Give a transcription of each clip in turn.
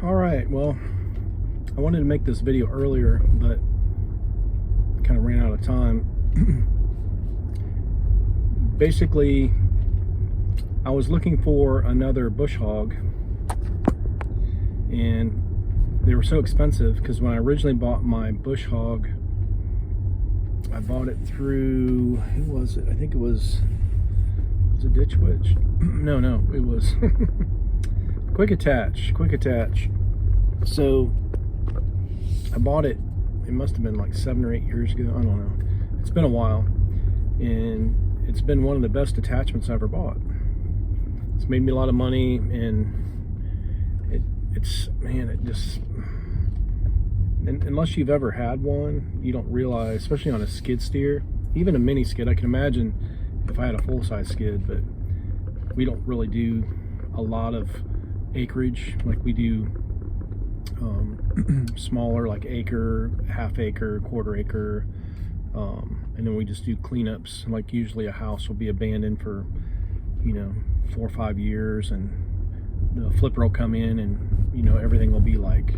All right, well, I wanted to make this video earlier, but kind of ran out of time. Basically, I was looking for another bush hog, and they were so expensive because when I originally bought my bush hog, I bought it through, who was it? I think it was a Ditch Witch? No, it was Quick Attach. So I bought it, it must have been like 7 or 8 years ago, I don't know. It's been a while, and it's been one of the best attachments I ever bought. It's made me a lot of money, and unless you've ever had one, you don't realize, especially on a skid steer, even a mini skid. I can imagine if I had a full-size skid, but we don't really do a lot of acreage like we do smaller, like acre, half acre, quarter acre, and then we just do cleanups. Like usually a house will be abandoned for 4 or 5 years, and the flipper will come in, and everything will be like,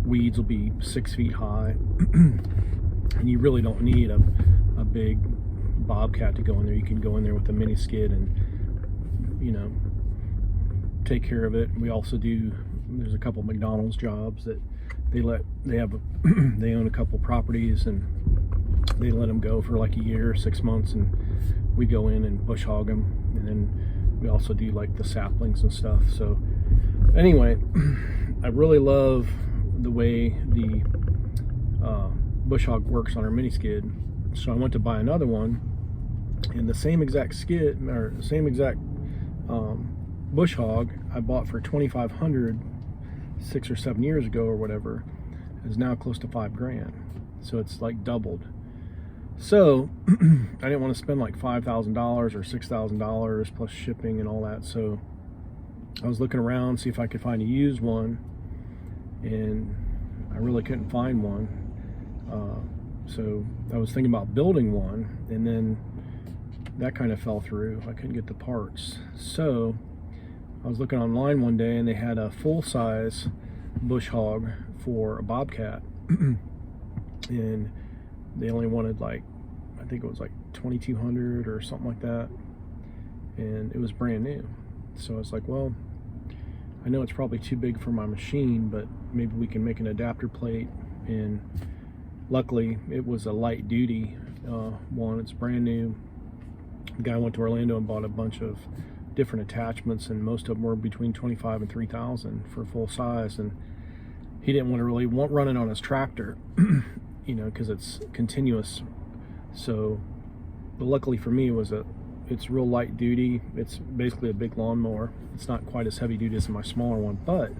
weeds will be 6 feet high, and you really don't need a big bobcat to go in there. You can go in there with a mini skid and take care of it. We also do, there's a couple McDonald's jobs that they own a couple properties, and they let them go for like a year, 6 months, and we go in and bush hog them. And then we also do like the saplings and stuff. So anyway, I really love the way the bush hog works on our mini skid. So I went to buy another one, and the same exact skid, or the same exact bush hog I bought for $2,500 6 or 7 years ago or whatever, is now close to $5,000. So it's like doubled. So I didn't want to spend like $5,000 or $6,000 plus shipping and all that. So I was looking around, see if I could find a used one, and I really couldn't find one. So I was thinking about building one, and then that kind of fell through. I couldn't get the parts. So I was looking online one day, and they had a full-size bush hog for a bobcat, and they only wanted like, I think it was like $2,200 or something like that, and it was brand new. So I was like, well, I know it's probably too big for my machine, but maybe we can make an adapter plate. And luckily it was a light duty one. It's brand new. The guy went to Orlando and bought a bunch of different attachments, and most of them were between $25,000 and $3,000 for full size, and he didn't want to really run it on his tractor, because it's continuous. So, but luckily for me, it's real light duty. It's basically a big lawnmower. It's not quite as heavy duty as my smaller one, but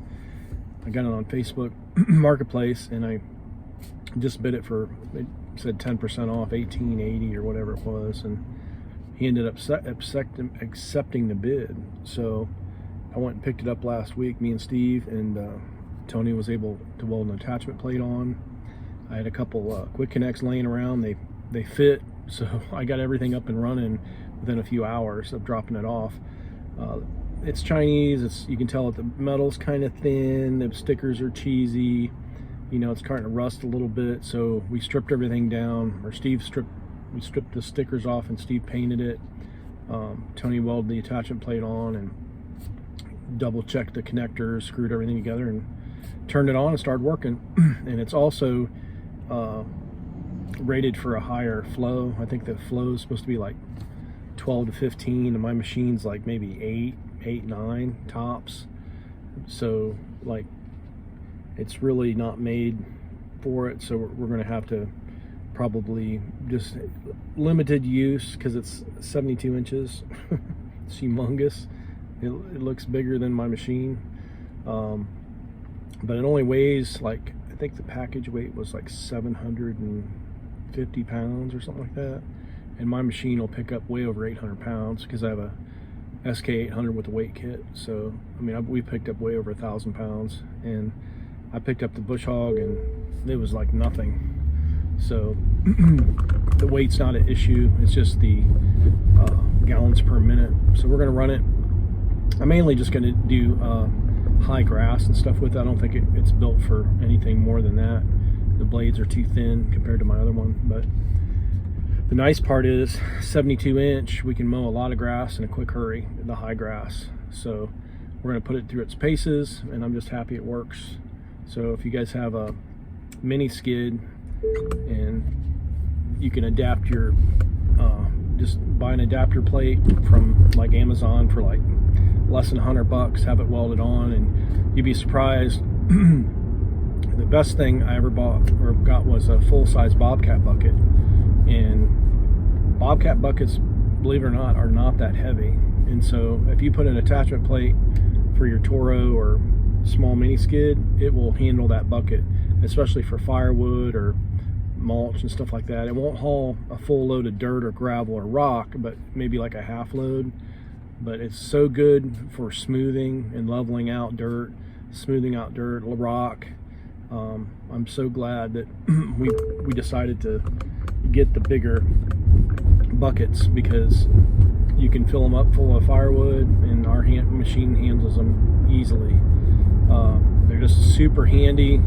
I got it on Facebook Marketplace, and I just bid it for, it said 10% off, $1,880 or whatever it was, and he ended up accepting the bid. So I went and picked it up last week, me and Steve, and Tony was able to weld an attachment plate on. I had a couple quick connects laying around. They fit, so I got everything up and running within a few hours of dropping it off. It's Chinese. You can tell that the metal's kind of thin. The stickers are cheesy. It's starting to rust a little bit. So we stripped everything down, or we stripped the stickers off, and Steve painted it. Tony welded the attachment plate on and double checked the connectors, screwed everything together, and turned it on and started working. And it's also rated for a higher flow. I think the flow is supposed to be like 12 to 15, and my machine's like maybe 8, 9 tops. So like, it's really not made for it. So we're going to have to probably just limited use, because it's 72 inches. It's humongous. It looks bigger than my machine, but it only weighs like, I think the package weight was like 750 pounds or something like that, and my machine will pick up way over 800 pounds because I have a SK800 with a weight kit. So I mean, we picked up way over 1,000 pounds, and I picked up the bush hog and it was like nothing. So the weight's not an issue, it's just the gallons per minute. So we're going to run it. I'm mainly just going to do high grass and stuff with it. I don't think it's built for anything more than that. The blades are too thin compared to my other one. But the nice part is 72 inch, we can mow a lot of grass in a quick hurry, the high grass. So we're going to put it through its paces, and I'm just happy it works. So if you guys have a mini skid and you can adapt your just buy an adapter plate from like Amazon for like less than $100, have it welded on, and you'd be surprised. The best thing I ever bought or got was a full-size Bobcat bucket, and Bobcat buckets, believe it or not, are not that heavy. And so if you put an attachment plate for your Toro or small mini skid, it will handle that bucket, especially for firewood or mulch and stuff like that. It won't haul a full load of dirt or gravel or rock, but maybe like a half load. But it's so good for smoothing and leveling out dirt, smoothing out dirt, rock. I'm so glad that we decided to get the bigger buckets, because you can fill them up full of firewood, and our machine handles them easily. They're just super handy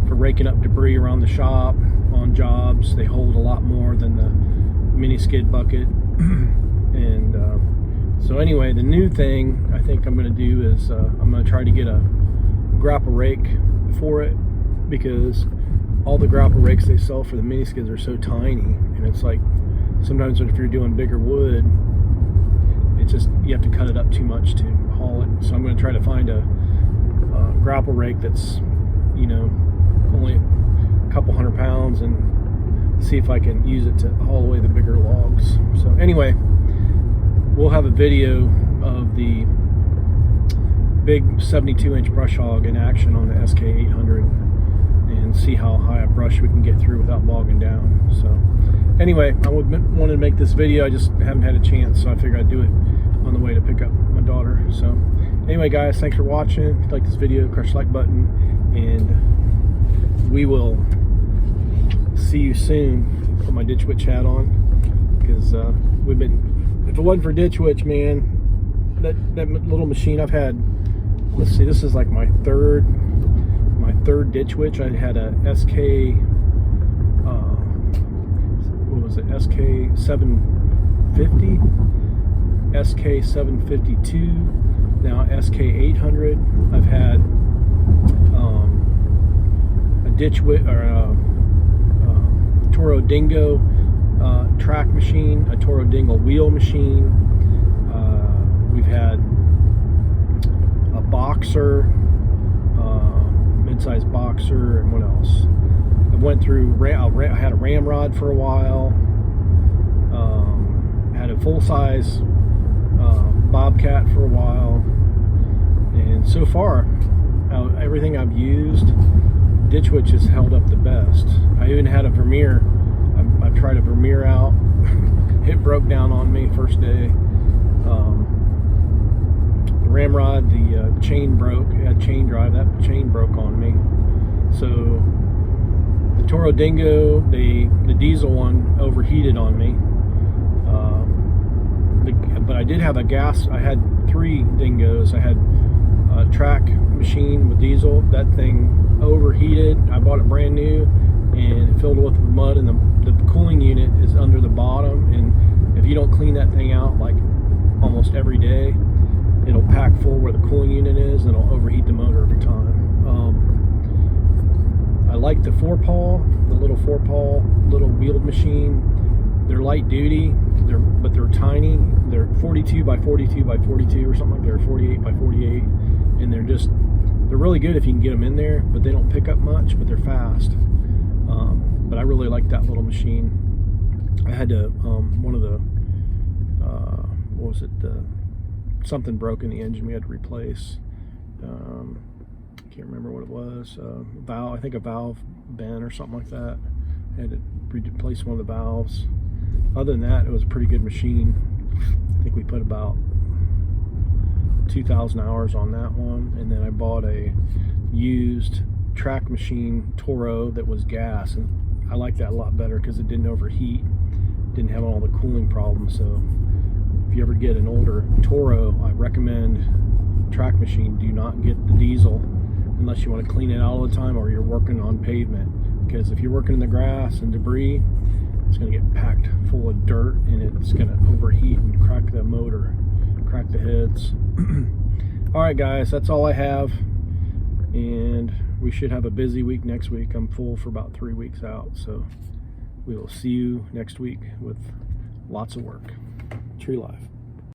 for raking up debris around the shop on jobs. They hold a lot more than the mini skid bucket. And so anyway, the new thing I think I'm going to do is I'm going to try to get a grapple rake for it, because all the grapple rakes they sell for the mini skids are so tiny, and it's like sometimes if you're doing bigger wood, it's just you have to cut it up too much to haul it. So I'm going to try to find a grapple rake that's, you know, only a couple 100 pounds, and see if I can use it to haul away the bigger logs. So anyway, we'll have a video of the big 72-inch brush hog in action on the SK800 and see how high a brush we can get through without bogging down. So anyway, I wanted to make this video. I just haven't had a chance, so I figured I'd do it on the way to pick up my daughter. So anyway, guys, thanks for watching. If you like this video, crush the like button, and we will see you soon. Put my Ditch Witch hat on, because we've been, if it wasn't for Ditch Witch, man, that little machine I've had, let's see, this is like my third Ditch Witch. I had a SK, what was it, SK750, SK752, now SK800. I've had a Ditch Witch, or a Toro Dingo track machine, a Toro Dingo wheel machine. We've had a Boxer, mid-sized Boxer, and what else? I went through, I had a Ramrod for a while, had a full-size Bobcat for a while, and so far, everything I've used, Ditch Witch has held up the best. I even had a Vermeer. I tried a Vermeer out. It broke down on me first day. The Ramrod, the chain broke. It had chain drive. That chain broke on me. So the Toro Dingo, the diesel one, overheated on me. But I did have a gas. I had 3 Dingos. I had a track machine with diesel. That thing overheated. I bought it brand new, and it filled with mud, and the cooling unit is under the bottom, and if you don't clean that thing out like almost every day, it'll pack full where the cooling unit is, and it'll overheat the motor every time. I like the 4-paw, the little 4-paw little wheeled machine. They're light duty, but they're tiny. They're 42 by 42 by 42 or something like that, or 48 by 48, and they're really good if you can get them in there, but they don't pick up much, but they're fast. But I really like that little machine. I had to, one of the, what was it, something broke in the engine we had to replace. I can't remember what it was. Valve, I think a valve bent or something like that. I had to replace one of the valves. Other than that, it was a pretty good machine. I think we put about 2,000 hours on that one, and then I bought a used track machine Toro that was gas, and I like that a lot better because it didn't overheat, didn't have all the cooling problems. So if you ever get an older Toro, I recommend track machine, do not get the diesel unless you want to clean it all the time or you're working on pavement, because if you're working in the grass and debris, it's going to get packed full of dirt and it's going to overheat and crack the motor, crack the heads. Alright guys, that's all I have, and we should have a busy week next week. I'm full for about 3 weeks out, so we will see you next week with lots of work. Tree life.